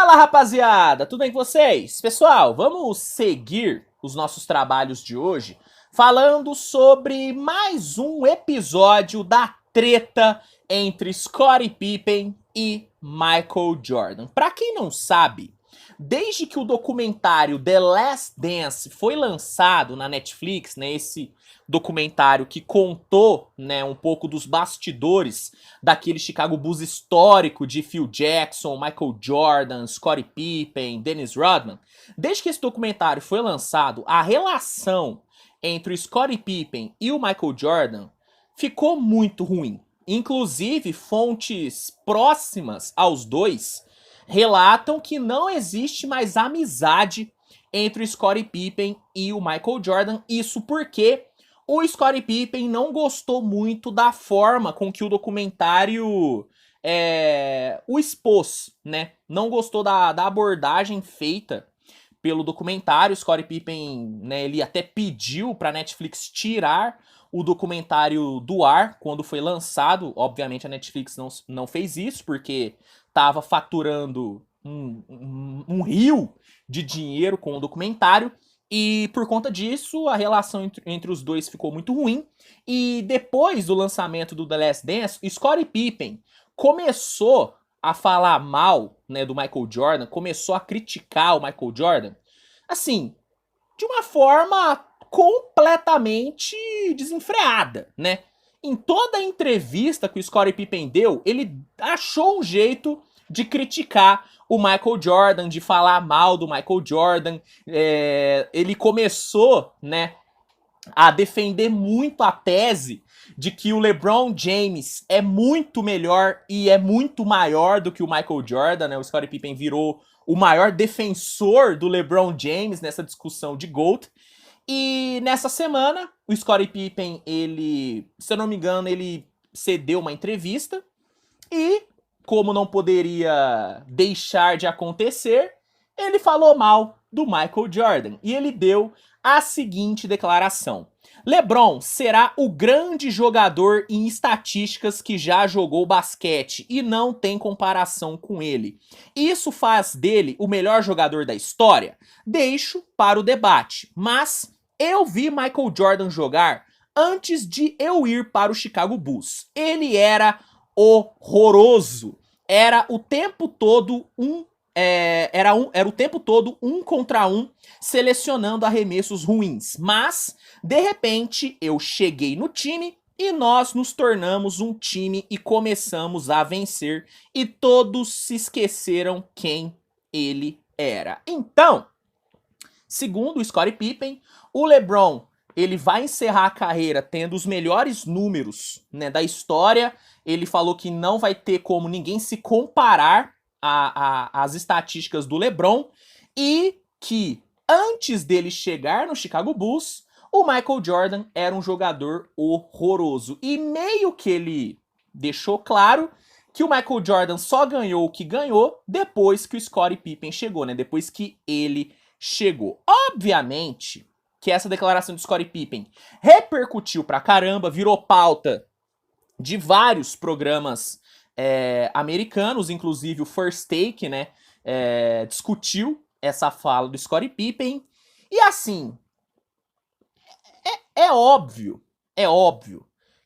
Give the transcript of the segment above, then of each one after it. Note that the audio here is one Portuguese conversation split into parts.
Fala, rapaziada, tudo bem com vocês? Pessoal, vamos seguir os nossos trabalhos de hoje falando sobre mais um episódio da treta entre Scottie Pippen e Michael Jordan. Pra quem não sabe, desde que o documentário The Last Dance foi lançado na Netflix, né, esse documentário que contou, né, um pouco dos bastidores daquele Chicago Bulls histórico de Phil Jackson, Michael Jordan, Scottie Pippen, Dennis Rodman. Desde que esse documentário foi lançado, a relação entre o Scottie Pippen e o Michael Jordan ficou muito ruim. Inclusive, fontes próximas aos dois relatam que não existe mais amizade entre o Scottie Pippen e o Michael Jordan. Isso porque o Scottie Pippen não gostou muito da forma com que o documentário o expôs, né? Não gostou da abordagem feita pelo documentário. O Scottie Pippen, né, ele até pediu para a Netflix tirar o documentário do ar quando foi lançado. Obviamente a Netflix não fez isso, porque estava faturando um rio de dinheiro com o documentário. E por conta disso, a relação entre os dois ficou muito ruim. E depois do lançamento do The Last Dance, Scottie Pippen começou a falar mal, né, do Michael Jordan, começou a criticar o Michael Jordan, assim, de uma forma completamente desenfreada, né? Em toda a entrevista que o Scottie Pippen deu, ele achou um jeito de criticar o Michael Jordan, de falar mal do Michael Jordan. Ele começou, né, a defender muito a tese de que o LeBron James é muito melhor e é muito maior do que o Michael Jordan, né? O Scottie Pippen virou o maior defensor do LeBron James nessa discussão de GOAT. E nessa semana, o Scottie Pippen, ele, se eu não me engano, ele cedeu uma entrevista e, como não poderia deixar de acontecer, ele falou mal do Michael Jordan. E ele deu a seguinte declaração: LeBron será o grande jogador em estatísticas que já jogou basquete e não tem comparação com ele. Isso faz dele o melhor jogador da história? Deixo para o debate, mas eu vi Michael Jordan jogar antes de eu ir para o Chicago Bulls. Ele era horroroso. Era o tempo todo era o tempo todo um contra um, selecionando arremessos ruins. Mas, de repente, eu cheguei no time e nós nos tornamos um time e começamos a vencer. E todos se esqueceram quem ele era. Então, segundo o Scottie Pippen, o LeBron, ele vai encerrar a carreira tendo os melhores números, né, da história. Ele falou que não vai ter como ninguém se comparar às estatísticas do LeBron, e que antes dele chegar no Chicago Bulls, o Michael Jordan era um jogador horroroso. E meio que ele deixou claro que o Michael Jordan só ganhou o que ganhou depois que o Scottie Pippen chegou, né? Depois que ele chegou. Obviamente que essa declaração de Scottie Pippen repercutiu pra caramba, virou pauta de vários programas americanos, inclusive o First Take, né, discutiu essa fala do Scottie Pippen. E assim, é óbvio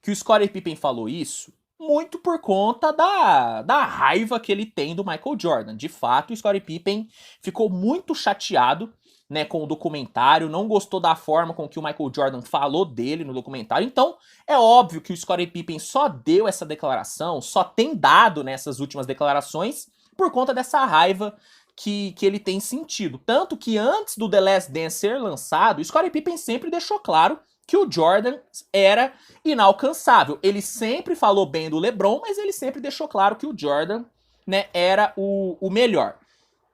que o Scottie Pippen falou isso muito por conta da raiva que ele tem do Michael Jordan. De fato, o Scottie Pippen ficou muito chateado, né, com o documentário, não gostou da forma com que o Michael Jordan falou dele no documentário. Então, é óbvio que o Scottie Pippen só deu essa declaração, só tem dado nessas últimas declarações por conta dessa raiva que ele tem sentido. Tanto que antes do The Last Dance ser lançado, o Scottie Pippen sempre deixou claro que o Jordan era inalcançável. Ele sempre falou bem do LeBron, mas ele sempre deixou claro que o Jordan, né, era o melhor.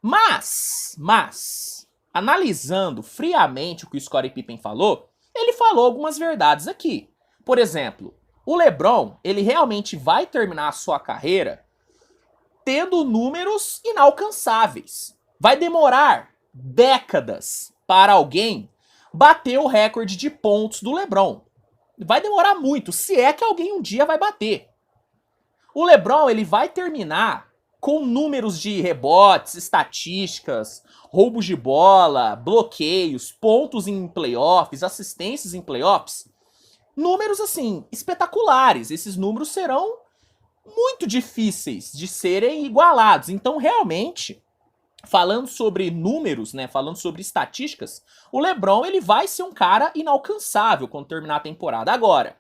Mas, analisando friamente o que o Scottie Pippen falou, ele falou algumas verdades aqui. Por exemplo, o LeBron, ele realmente vai terminar a sua carreira tendo números inalcançáveis. Vai demorar décadas para alguém bater o recorde de pontos do LeBron. Vai demorar muito, se é que alguém um dia vai bater. O LeBron, ele vai terminar com números de rebotes, estatísticas, roubos de bola, bloqueios, pontos em playoffs, assistências em playoffs, números assim espetaculares. Esses números serão muito difíceis de serem igualados. Então, realmente, falando sobre números, né, falando sobre estatísticas, o LeBron ele vai ser um cara inalcançável quando terminar a temporada. Agora,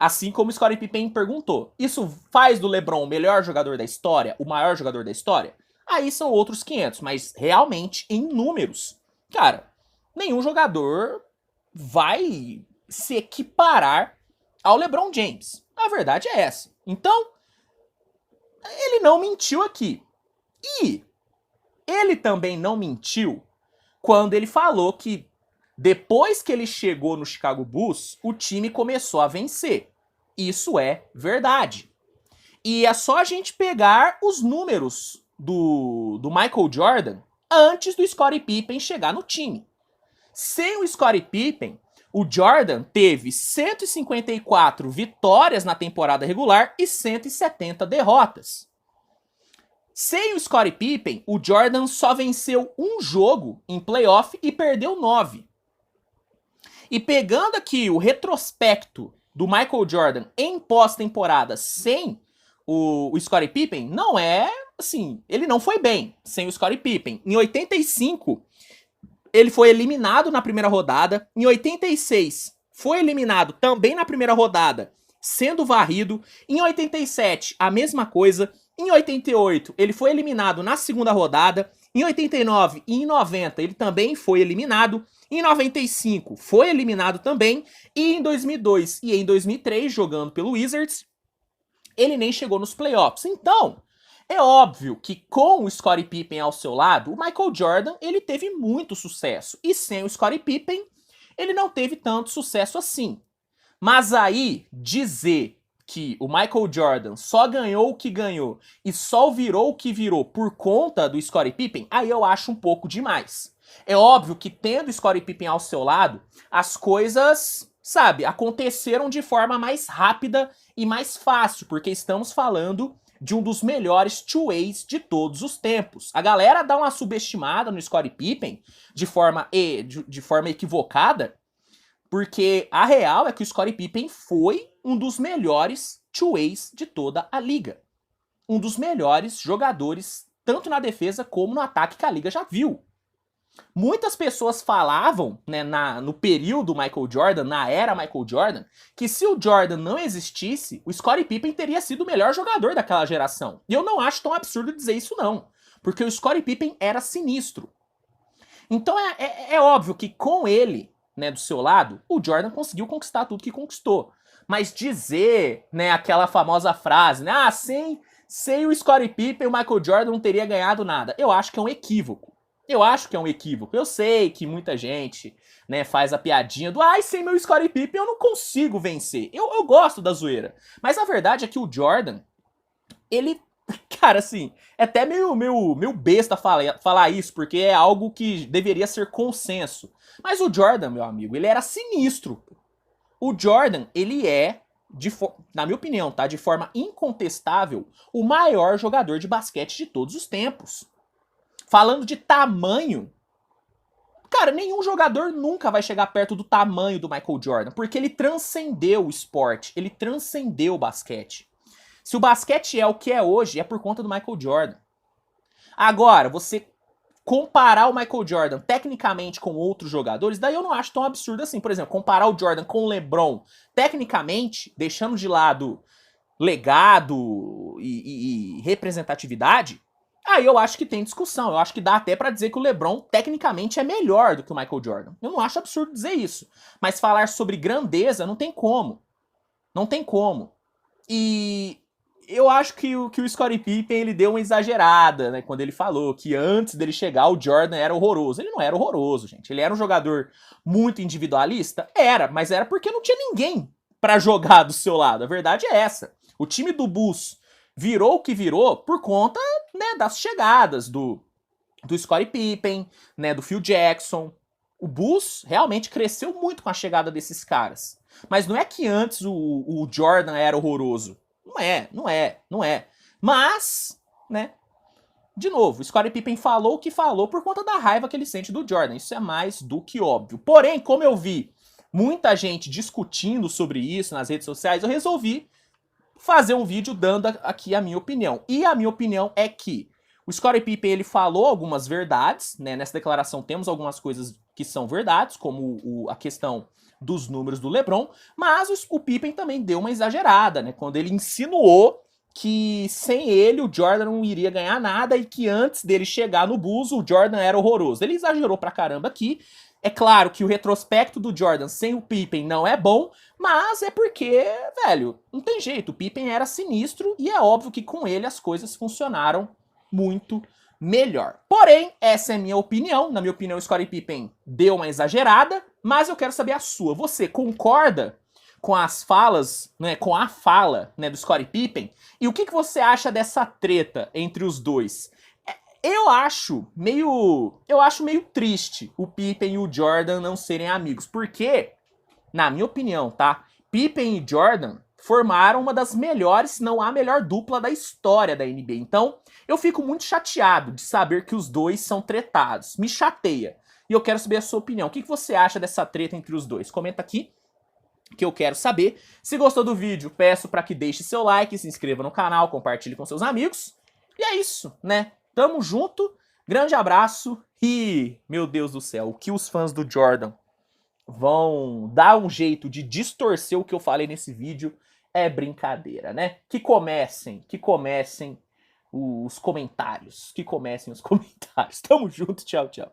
assim como o Scottie Pippen perguntou, isso faz do LeBron o melhor jogador da história, o maior jogador da história? Aí são outros 500, mas realmente em números, cara, nenhum jogador vai se equiparar ao LeBron James. A verdade é essa. Então, ele não mentiu aqui. E ele também não mentiu quando ele falou que depois que ele chegou no Chicago Bulls, o time começou a vencer. Isso é verdade. E é só a gente pegar os números do Michael Jordan antes do Scottie Pippen chegar no time. Sem o Scottie Pippen, o Jordan teve 154 vitórias na temporada regular e 170 derrotas. Sem o Scottie Pippen, o Jordan só venceu um jogo em playoff e perdeu 9. E pegando aqui o retrospecto do Michael Jordan em pós-temporada sem o Scottie Pippen, não é assim, ele não foi bem sem o Scottie Pippen. Em 85, ele foi eliminado na primeira rodada. Em 86, foi eliminado também na primeira rodada, sendo varrido. Em 87, a mesma coisa. Em 88, ele foi eliminado na segunda rodada. Em 89 e em 90, ele também foi eliminado. Em 95, foi eliminado também. E em 2002 e em 2003, jogando pelo Wizards, ele nem chegou nos playoffs. Então, é óbvio que com o Scottie Pippen ao seu lado, o Michael Jordan ele teve muito sucesso. E sem o Scottie Pippen, ele não teve tanto sucesso assim. Mas aí, dizer que o Michael Jordan só ganhou o que ganhou e só virou o que virou por conta do Scottie Pippen, aí eu acho um pouco demais. É óbvio que tendo o Scottie Pippen ao seu lado, as coisas, sabe, aconteceram de forma mais rápida e mais fácil, porque estamos falando de um dos melhores two-ways de todos os tempos. A galera dá uma subestimada no Scottie Pippen de forma equivocada, porque a real é que o Scottie Pippen foi um dos melhores two-ways de toda a liga. Um dos melhores jogadores, tanto na defesa como no ataque que a liga já viu. Muitas pessoas falavam, né, no período Michael Jordan, na era Michael Jordan, que se o Jordan não existisse, o Scottie Pippen teria sido o melhor jogador daquela geração. E eu não acho tão absurdo dizer isso não, porque o Scottie Pippen era sinistro. Então é óbvio que com ele, né, do seu lado, o Jordan conseguiu conquistar tudo que conquistou. Mas dizer, né, aquela famosa frase, né, sem o Scottie Pippen, o Michael Jordan não teria ganhado nada. Eu acho que é um equívoco. Eu sei que muita gente, né, faz a piadinha do sem meu Scottie Pippen eu não consigo vencer. Eu gosto da zoeira. Mas a verdade é que o Jordan, ele, cara, assim, é até meio besta falar isso, porque é algo que deveria ser consenso. Mas o Jordan, meu amigo, ele era sinistro. O Jordan, ele é, na minha opinião, tá, de forma incontestável, o maior jogador de basquete de todos os tempos. Falando de tamanho, cara, nenhum jogador nunca vai chegar perto do tamanho do Michael Jordan, porque ele transcendeu o esporte, ele transcendeu o basquete. Se o basquete é o que é hoje, é por conta do Michael Jordan. Agora, você comparar o Michael Jordan tecnicamente com outros jogadores, daí eu não acho tão absurdo assim. Por exemplo, comparar o Jordan com o LeBron tecnicamente, deixando de lado legado e representatividade, aí eu acho que tem discussão. Eu acho que dá até pra dizer que o LeBron tecnicamente é melhor do que o Michael Jordan. Eu não acho absurdo dizer isso. Mas falar sobre grandeza não tem como. Não tem como. E eu acho que o Scottie Pippen ele deu uma exagerada, né, quando ele falou que antes dele chegar o Jordan era horroroso. Ele não era horroroso, gente. Ele era um jogador muito individualista? Era, mas era porque não tinha ninguém pra jogar do seu lado. A verdade é essa. O time do Bulls virou o que virou por conta, né, das chegadas do Scottie Pippen, né, do Phil Jackson. O Bulls realmente cresceu muito com a chegada desses caras. Mas não é que antes o Jordan era horroroso. Não é. Mas, né, de novo, o Scottie Pippen falou o que falou por conta da raiva que ele sente do Jordan. Isso é mais do que óbvio. Porém, como eu vi muita gente discutindo sobre isso nas redes sociais, eu resolvi fazer um vídeo dando aqui a minha opinião. E a minha opinião é que o Scottie Pippen, ele falou algumas verdades, né? Nessa declaração temos algumas coisas que são verdades, como a questão dos números do LeBron, mas o Pippen também deu uma exagerada, né? Quando ele insinuou que sem ele o Jordan não iria ganhar nada e que antes dele chegar no Bulls o Jordan era horroroso. Ele exagerou pra caramba aqui. É claro que o retrospecto do Jordan sem o Pippen não é bom, mas é porque, velho, não tem jeito. O Pippen era sinistro e é óbvio que com ele as coisas funcionaram muito melhor. Porém, essa é a minha opinião. Na minha opinião, o Scottie Pippen deu uma exagerada, mas eu quero saber a sua. Você concorda com as falas, né, com a fala, né, do Scottie Pippen? E o que você acha dessa treta entre os dois? Eu acho meio triste o Pippen e o Jordan não serem amigos, porque, na minha opinião, tá? Pippen e Jordan formaram uma das melhores, se não a melhor dupla da história da NBA. Então, eu fico muito chateado de saber que os dois são tretados. Me chateia. E eu quero saber a sua opinião. O que você acha dessa treta entre os dois? Comenta aqui que eu quero saber. Se gostou do vídeo, peço para que deixe seu like, se inscreva no canal, compartilhe com seus amigos. E é isso, né? Tamo junto, grande abraço e, meu Deus do céu, o que os fãs do Jordan vão dar um jeito de distorcer o que eu falei nesse vídeo é brincadeira, né? Que comecem os comentários, Tamo junto, tchau, tchau.